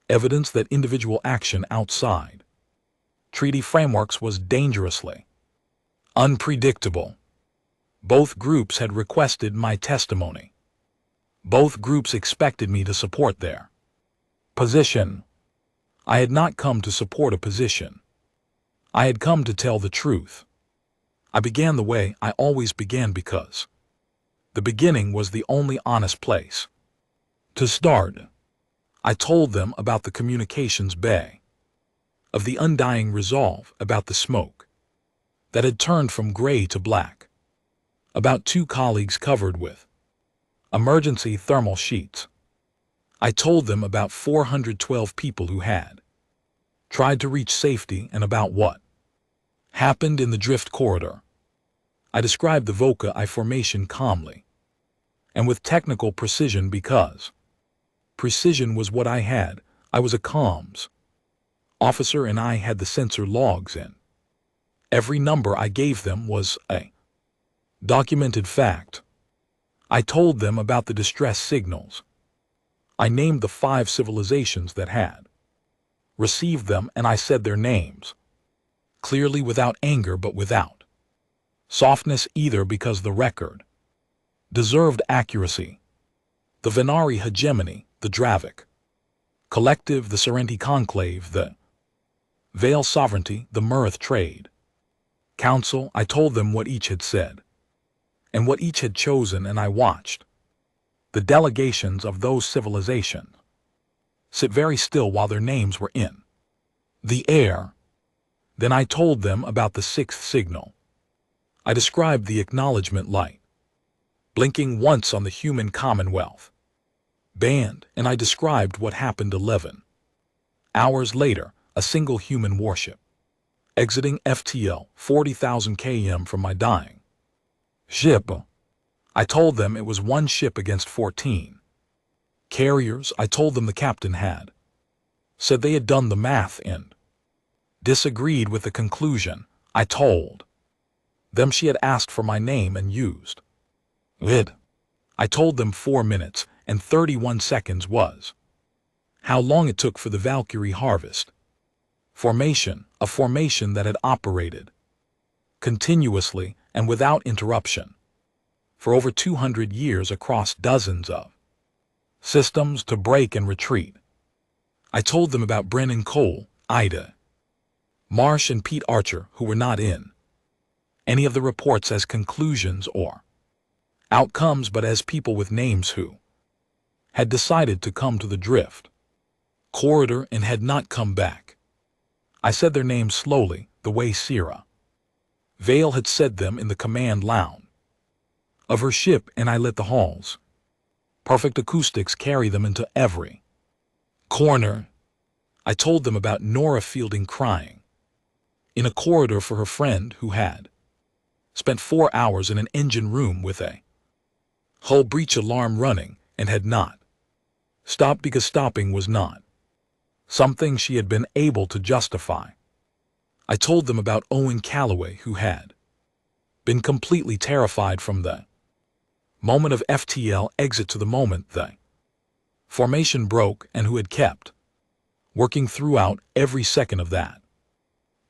evidence that individual action outside treaty frameworks was dangerously unpredictable. Both groups had requested my testimony. Both groups expected me to support their position. I had not come to support a position. I had come to tell the truth. I began the way I always began because the beginning was the only honest place. To start, I told them about the communications bay, of the undying resolve about the smoke that had turned from gray to black, about 2 colleagues covered with emergency thermal sheets. I told them about 412 people who had tried to reach safety and about what happened in the drift corridor. I described the Voca I formation calmly and with technical precision because precision was what I had. I was a comms officer and I had the sensor logs in. Every number I gave them was a documented fact. I told them about the distress signals. I named the 5 civilizations that had received them and I said their names, clearly without anger but without softness either because the record deserved accuracy. The Venari hegemony, the Dravic collective, the Serenti conclave, the Vale sovereignty, the Murith trade council. I told them what each had said and what each had chosen, and I watched the delegations of those civilizations sit very still while their names were in the air. Then I told them about the 6th signal. I described the acknowledgement light blinking once on the human commonwealth band, and I described what happened 11 hours later, a single human warship exiting FTL 40,000 km from my dying ship. I told them it was 1 ship against 14 carriers. I told them the captain had said they had done the math and disagreed with the conclusion. I told them she had asked for my name and used it. I told them 4 minutes and 31 seconds was how long it took for the Valkyrie harvest formation, a formation that had operated continuously and without interruption for over 200 years across dozens of systems to break and retreat. I told them about Brennan Cole, Ida Marsh and Pete Archer, who were not in any of the reports as conclusions or outcomes but as people with names who had decided to come to the drift corridor and had not come back. I said their names slowly, the way Sierra Vale had said them in the command lounge of her ship, and I let the halls perfect acoustics carry them into every corner. I told them about Nora Fielding crying in a corridor for her friend who had spent 4 hours in an engine room with a hull breach alarm running and had not stopped because stopping was not something she had been able to justify. I told them about Owen Calloway, who had been completely terrified from the moment of FTL exit to the moment the formation broke, and who had kept working throughout every second of that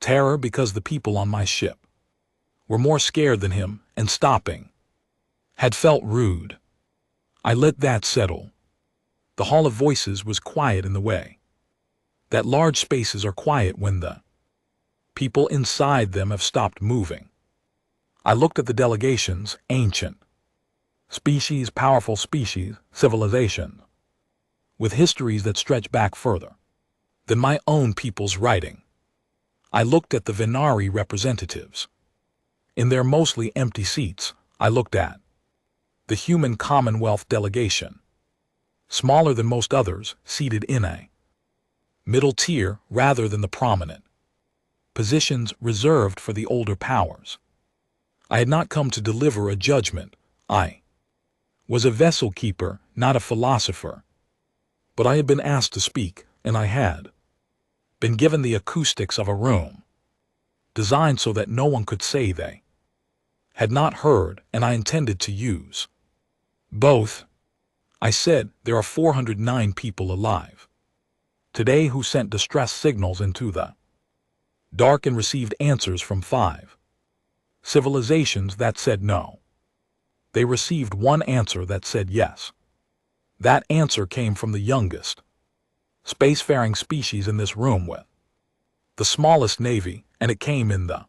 terror because the people on my ship were more scared than him, and stopping had felt rude. I let that settle. The hall of voices was quiet in the way that large spaces are quiet when the people inside them have stopped moving. I looked at the delegations, ancient species, powerful species, civilization, with histories that stretch back further than my own people's writing. I looked at the Venari representatives. In their mostly empty seats, I looked at the human Commonwealth delegation, smaller than most others, seated in a middle tier rather than the prominent positions reserved for the older powers. I had not come to deliver a judgment. I was a vessel keeper, not a philosopher. But I had been asked to speak, and I had been given the acoustics of a room, designed so that no one could say they had not heard, and I intended to use both. I said, there are 409 people alive today who sent distress signals into the dark and received answers from 5 civilizations that said no. They received 1 answer that said yes. That answer came from the youngest spacefaring species in this room with the smallest navy, and it came in the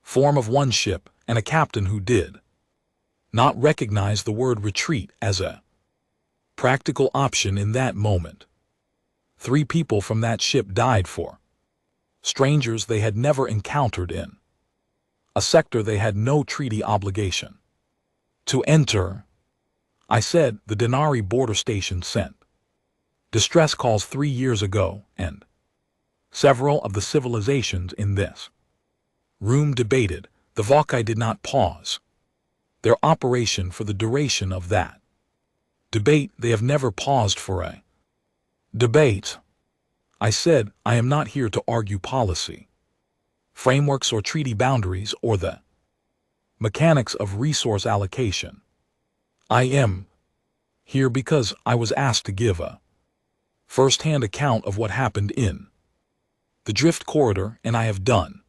form of 1 ship and a captain who did not recognize the word retreat as a practical option in that moment. 3 people from that ship died for strangers they had never encountered in a sector they had no treaty obligation to enter. I said the Denari border station sent distress calls 3 years ago, and several of the civilizations in this room debated. The Valkai did not pause their operation for the duration of that debate. They have never paused for a debate. I said, I am not here to argue policy, frameworks or treaty boundaries or the mechanics of resource allocation. I am here because I was asked to give a first-hand account of what happened in the drift corridor, and I have done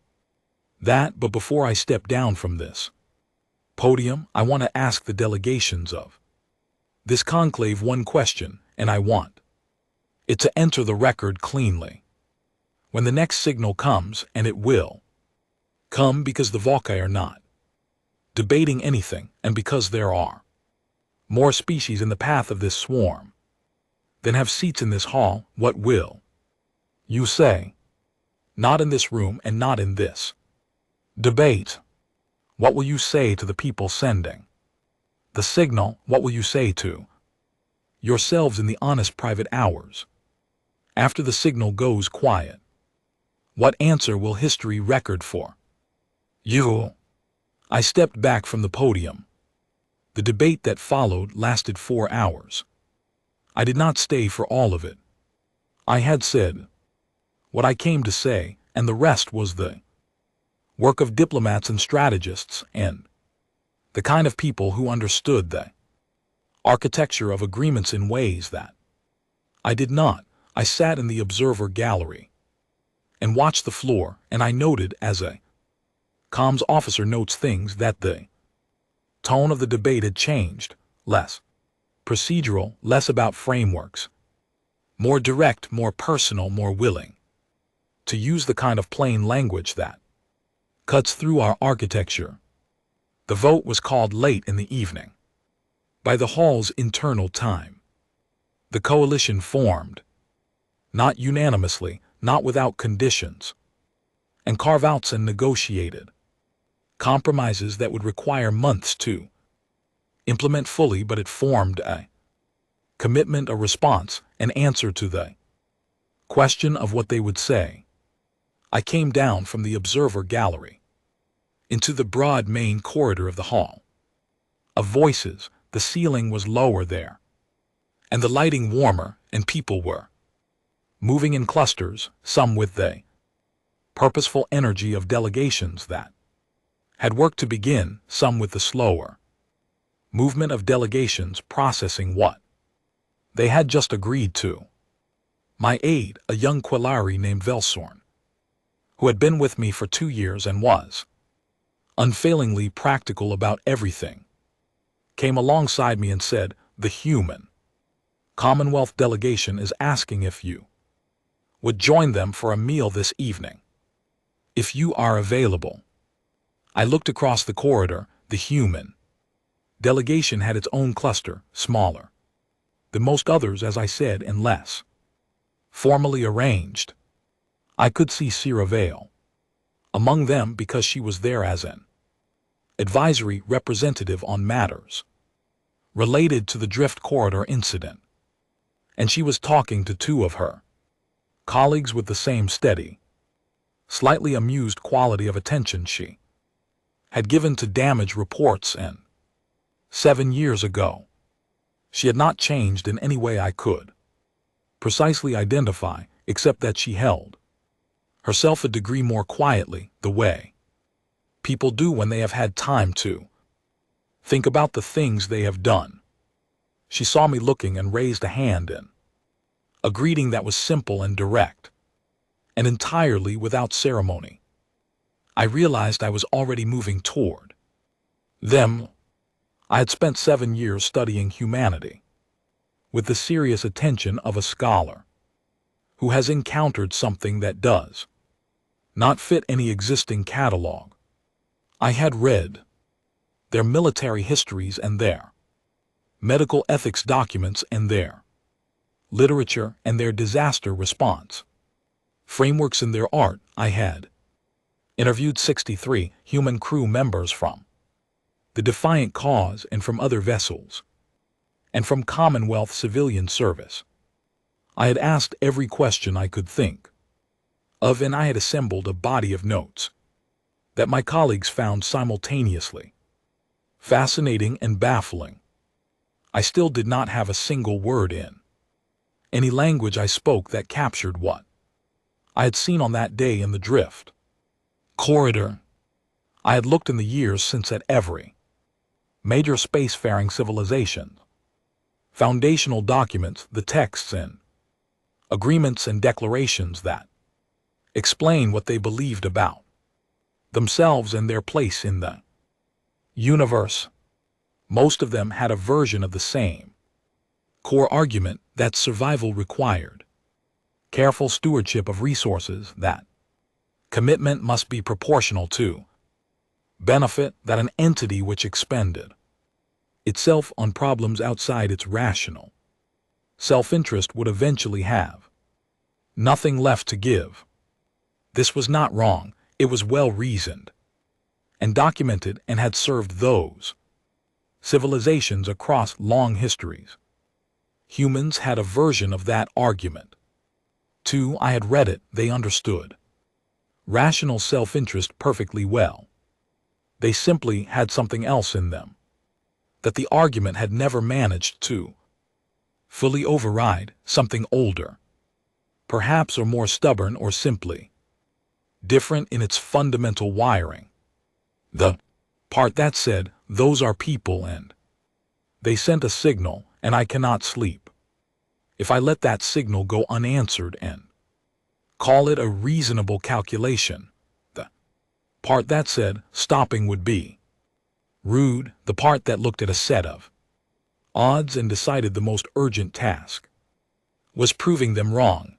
that. But before I step down from this podium, I want to ask the delegations of this conclave one question, and I want it to enter the record cleanly. When the next signal comes, and it will come because the Valkai are not debating anything, and because there are more species in the path of this swarm than have seats in this hall, what will you say? Not in this room and not in this debate. What will you say to the people sending the signal? What will you say to yourselves in the honest private hours after the signal goes quiet? What answer will history record for you? I stepped back from the podium. The debate that followed lasted 4 hours. I did not stay for all of it. I had said what I came to say, and the rest was the work of diplomats and strategists and the kind of people who understood the architecture of agreements in ways that I did not. I sat in the observer gallery and watched the floor, and I noted, as a comms officer notes things, that the tone of the debate had changed, less procedural, less about frameworks, more direct, more personal, more willing to use the kind of plain language that cuts through our architecture. The vote was called late in the evening. By the hall's internal time, the coalition formed, not unanimously, not without conditions and carve-outs, and negotiated compromises that would require months to implement fully, but it formed a commitment, a response, an answer to the question of what they would say. I came down from the observer gallery into the broad main corridor of the hall of voices. The ceiling was lower there, and the lighting warmer, and people were moving in clusters, some with the purposeful energy of delegations that had work to begin, some with the slower movement of delegations processing what they had just agreed to. My aide, a young Quillari named Velsorn, who had been with me for 2 years and was unfailingly practical about everything, came alongside me and said, "The human Commonwealth delegation is asking if you would join them for a meal this evening, if you are available." I looked across the corridor. The human delegation had its own cluster, smaller than most others, as I said, and less formally arranged. I could see Sierra Vale among them because she was there as an advisory representative on matters related to the drift corridor incident, and she was talking to 2 of her colleagues with the same steady, slightly amused quality of attention she had given to damage reports, and 7 years ago she had not changed in any way I could precisely identify, except that she held herself a degree more quietly, the way people do when they have had time to think about the things they have done. She saw me looking and raised a hand in a greeting that was simple and direct, and entirely without ceremony. I realized I was already moving toward them. I had spent 7 years studying humanity with the serious attention of a scholar who has encountered something that does not fit any existing catalog. I had read their military histories and their medical ethics documents and their literature and their disaster response frameworks in their art. I had interviewed 63 human crew members from the Defiant Cause and from other vessels, and from Commonwealth Civilian Service. I had asked every question I could think of, and I had assembled a body of notes that my colleagues found simultaneously fascinating and baffling. I still did not have a single word in any language I spoke that captured what I had seen on that day in the drift corridor. I had looked in the years since at every major spacefaring civilization, foundational documents, the texts and agreements and declarations that explain what they believed about themselves and their place in the universe. Most of them had a version of the same core argument that survival required careful stewardship of resources, that commitment must be proportional to benefit, that an entity which expended itself on problems outside its rational self-interest would eventually have nothing left to give. This was not wrong, it was well reasoned and documented, and had served those civilizations across long histories. Humans had a version of that argument. Too, I had read it, they understood rational self-interest perfectly well. They simply had something else in them that the argument had never managed to fully override, something older, perhaps, or more stubborn, or simply different in its fundamental wiring. The part that said, those are people and they sent a signal, and I cannot sleep if I let that signal go unanswered and call it a reasonable calculation. The part that said stopping would be rude, the part that looked at a set of odds and decided the most urgent task was proving them wrong.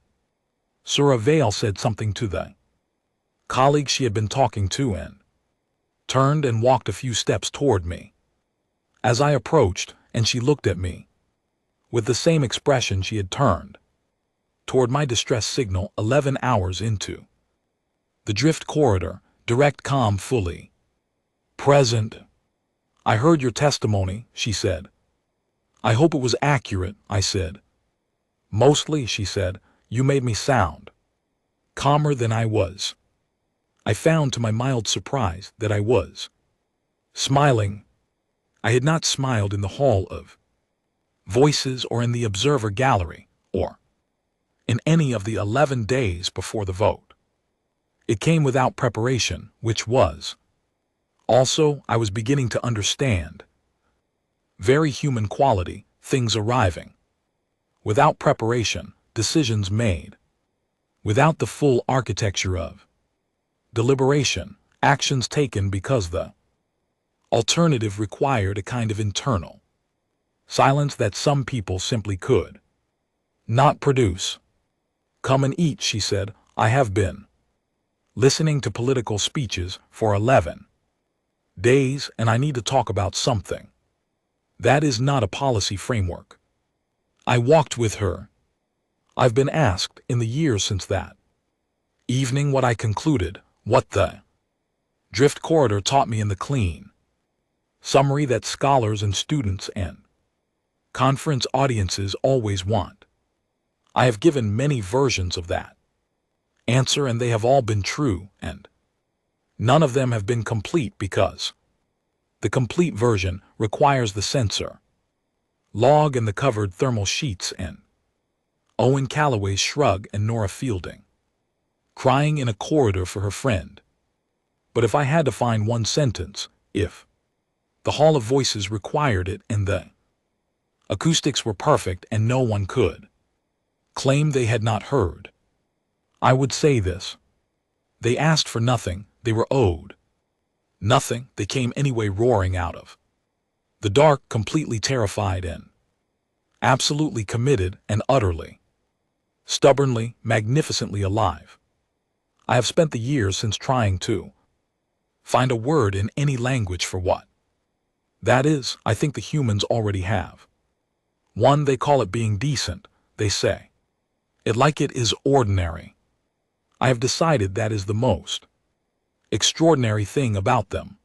Sura Vale said something to the colleague she had been talking to and turned and walked a few steps toward me. As I approached, and she looked at me with the same expression she had turned toward my distress signal 11 hours into the drift corridor, direct comm fully present. I heard your testimony, she said. I hope it was accurate, I said. Mostly, she said. You made me sound calmer than I was. I found to my mild surprise that I was smiling. I had not smiled in the Hall of Voices or in the Observer Gallery or in any of the 11 days before the vote. It came without preparation, which was also, I was beginning to understand, very human quality, things arriving without preparation, decisions made without the full architecture of deliberation, actions taken because the alternative required a kind of internal silence that some people simply could not produce. Come and eat, she said. I have been listening to political speeches for 11 days, and I need to talk about something. That is not a policy framework. I walked with her. I've been asked in the years since that evening what I concluded, what the drift corridor taught me in the clean summary that scholars and students and conference audiences always want. I have given many versions of that answer, and they have all been true, and none of them have been complete because the complete version requires the sensor log and the covered thermal sheets and Owen Calloway's shrug and Nora Fielding crying in a corridor for her friend. But if I had to find one sentence, if the Hall of Voices required it and the acoustics were perfect and no one could claim they had not heard, I would say this: they asked for nothing, they were owed nothing, they came anyway roaring out of the dark, completely terrified and absolutely committed and utterly, stubbornly, magnificently alive. I have spent the years since trying to find a word in any language for what that is. I think the humans already have One, they call it being decent, they say. It like it is ordinary. I have decided that is the most extraordinary thing about them.